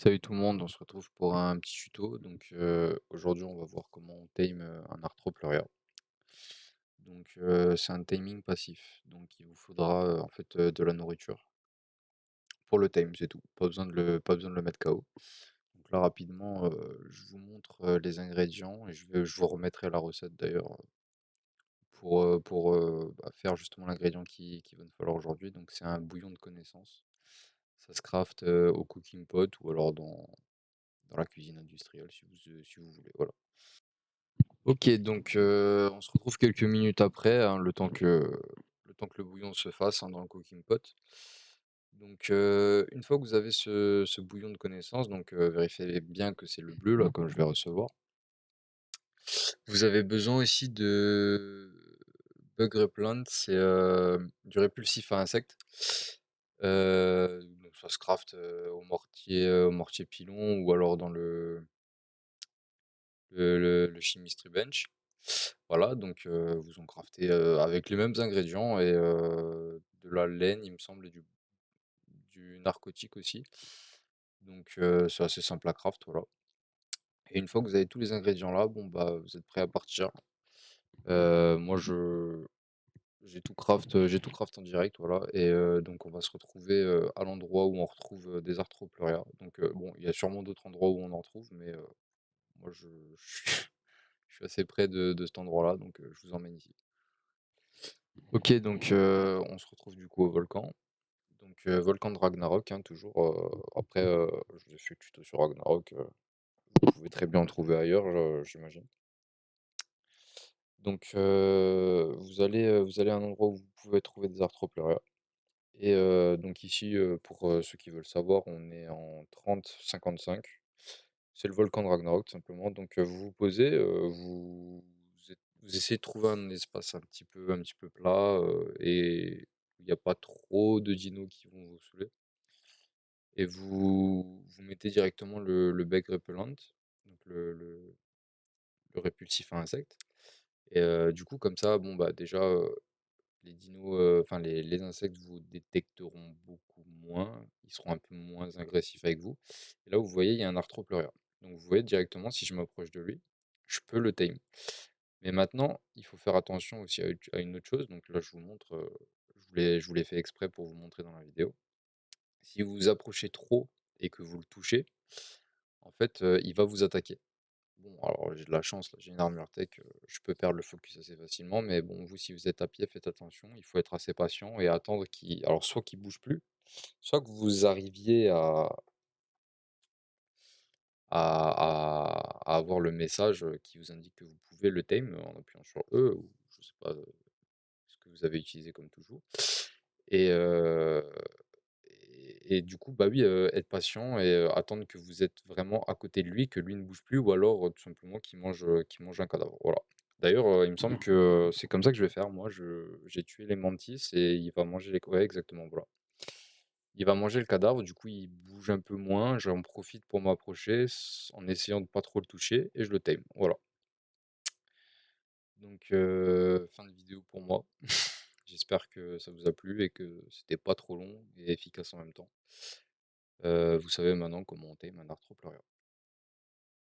Salut tout le monde, on se retrouve pour un petit tuto. Aujourd'hui, on va voir comment on tame un Arthropluria. C'est un taming passif. Donc, il vous faudra de la nourriture pour le tame, c'est tout. Pas besoin de le mettre KO. Donc là, rapidement, je vous montre les ingrédients et je vous remettrai la recette d'ailleurs pour faire justement l'ingrédient qu'il va nous falloir aujourd'hui. Donc, c'est un bouillon de connaissance. Ça se craft au cooking pot ou alors dans la cuisine industrielle si vous voulez, voilà. OK, on se retrouve quelques minutes après, hein, le temps que le bouillon se fasse, hein, dans le cooking pot. Une fois que vous avez ce bouillon de connaissance, vérifiez bien que c'est le bleu là, comme je vais recevoir. Vous avez besoin aussi de bug repellent, c'est, du répulsif à insectes. Donc ça se craft, au mortier pilon ou alors dans le chemistry bench. Voilà, vous en craftez, avec les mêmes ingrédients et de la laine, il me semble, et du narcotique aussi. C'est assez simple à craft, voilà. Et une fois que vous avez tous les ingrédients là, bon, bah, vous êtes prêt à partir. Moi, j'ai tout craft en direct, voilà. Donc on va se retrouver, à l'endroit où on retrouve, des Arthroplurea. Bon, il y a sûrement d'autres endroits où on en trouve, mais moi je suis assez près de cet endroit-là, je vous emmène ici. OK, on se retrouve du coup au volcan. Volcan de Ragnarok, hein, toujours, après, je vous ai fait le tuto sur Ragnarok, vous pouvez très bien en trouver ailleurs, j'imagine. Vous allez à un endroit où vous pouvez trouver des Arthroplurea et donc ici, pour, ceux qui veulent savoir, on est en 30-55. C'est le volcan de Ragnarok tout simplement. Vous vous posez, vous essayez de trouver un espace un petit peu plat, et où il y a pas trop de dinos qui vont vous saouler. Et vous mettez directement le bag repellent, donc le répulsif à insectes. Et du coup, comme ça, bon, bah, déjà, les dinos, enfin les insectes vous détecteront beaucoup moins, ils seront un peu moins agressifs avec vous. Et là, vous voyez, il y a un Arthropluria. Donc vous voyez directement, si je m'approche de lui, je peux le tame. Mais maintenant, il faut faire attention aussi à une autre chose. Donc là, je vous montre, je vous l'ai fait exprès pour vous montrer dans la vidéo. Si vous vous approchez trop et que vous le touchez, en fait, il va vous attaquer. Bon, alors j'ai de la chance, là, j'ai une armure tech, je peux perdre le focus assez facilement, mais bon, vous, si vous êtes à pied, faites attention. Il faut être assez patient et attendre soit qu'il bouge plus, soit que vous arriviez à avoir le message, qui vous indique que vous pouvez le tame en appuyant sur E ou je sais pas, ce que vous avez utilisé comme toujours. Et du coup, bah, oui, être patient et attendre que vous êtes vraiment à côté de lui, que lui ne bouge plus ou alors, tout simplement qu'il mange un cadavre, voilà. D'ailleurs, il me semble que c'est comme ça que je vais faire moi, j'ai tué les mantis et il va manger les ouais, exactement, voilà. Il va manger le cadavre, du coup, il bouge un peu moins, j'en profite pour m'approcher en essayant de pas trop le toucher et je le tame, voilà. Fin de vidéo pour moi. J'espère que ça vous a plu et que c'était pas trop long et efficace en même temps. Vous savez maintenant comment monter un arthro